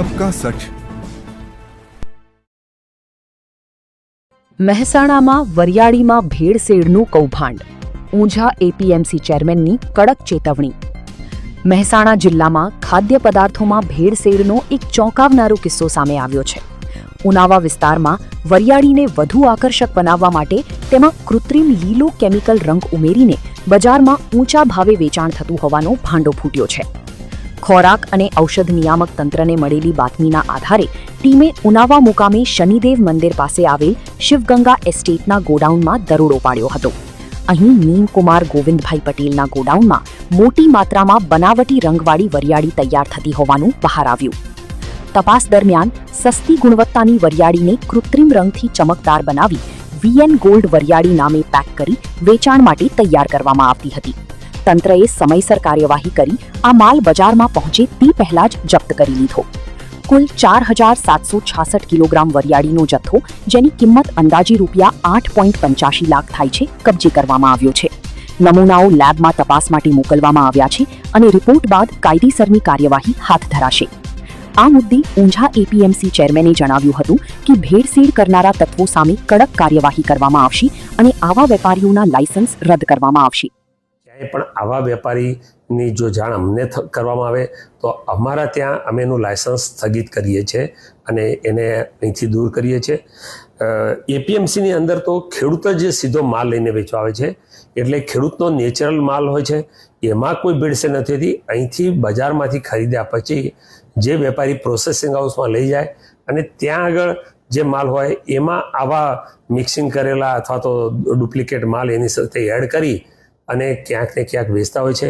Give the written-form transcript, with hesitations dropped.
सबका सच। મહેસાણામાં વરિયાળીમાં ભેળસેળનું કૌભાંડ, ઊંઝા એપીએમસી ચેરમેનની કડક ચેતવણી। મહેસાણા જિલ્લામાં ખાદ્ય પદાર્થોમાં ભેળસેળનો એક ચોંકાવનારો કિસ્સો સામે આવ્યો છે। ઉનાવા વિસ્તારમાં વરિયાળીને વધુ આકર્ષક બનાવવા માટે તેમાં કૃત્રિમ લીલો કેમિકલ રંગ ઉમેરીને બજારમાં ઊંચા ભાવે વેચાણ થતું હોવાનો ભાંડો ફૂટ્યો છે। ખોરાક અને ઔષધ નિયામક તંત્રને મળેલી બાતમીના આધારે ટીમે ઉનાવા મુકામે શનિદેવ મંદિર પાસે આવેલ શિવગંગા એસ્ટેટના ગોડાઉનમાં દરોડો પાડ્યો હતો। અહીં નીમકુમાર ગોવિંદભાઈ પટેલના ગોડાઉનમાં મોટી માત્રામાં બનાવટી રંગવાળી વરિયાળી તૈયાર થતી હોવાનું બહાર આવ્યું। તપાસ દરમિયાન સસ્તી ગુણવત્તાની વરિયાળીને કૃત્રિમ રંગથી ચમકદાર બનાવી વીએન ગોલ્ડ વરિયાળી નામે પેક કરી વેચાણ માટે તૈયાર કરવામાં આવતી હતી। તંત્રએ સમયસર કાર્યવાહી કરી આ માલ બજારમાં પહોંચે તે પહેલા જ જપ્ત કરી લીધો। કુલ 4766 કિલોગ્રામ વરિયાળીનો જથ્થો, જેની કિંમત અંદાજી ₹8.85 લાખ થાય છે, કબજે કરવામાં આવ્યો છે। નમૂનાઓ લેબમાં તપાસ માટે મોકલવામાં આવ્યા છે અને રિપોર્ટ બાદ કાયદેસરની કાર્યવાહી હાથ ધરાશે। આ મુદ્દે ઊંઝા એપીએમસી ચેરમેને જણાવ્યું હતું કે ભેળસેળ કરનારા તત્વો સામે કડક કાર્યવાહી કરવામાં આવશે અને આવા વેપારીઓના લાયસન્સ રદ કરવામાં આવશે। ક્યાંય પણ આવા વેપારીની જો જાણ અમને કરવામાં આવે તો અમારા ત્યાં અમે એનું લાયસન્સ સ્થગિત કરીએ છીએ અને એને અહીંથી દૂર કરીએ છીએ। એપીએમસીની અંદર તો ખેડૂત જ સીધો માલ લઈને વેચવા આવે છે, એટલે ખેડૂતનો નેચરલ માલ હોય છે, એમાં કોઈ ભેળસેળ નથી થતી। અહીંથી બજારમાંથી ખરીદ્યા પછી જે વેપારી પ્રોસેસિંગ હાઉસમાં લઈ જાય અને ત્યાં આગળ જે માલ હોય એમાં આવા મિક્સિંગ કરેલા અથવા તો ડુપ્લિકેટ માલ એની સાથે એડ કરી અને ક્યાંક ને ક્યાંક વેચતા હોય છે।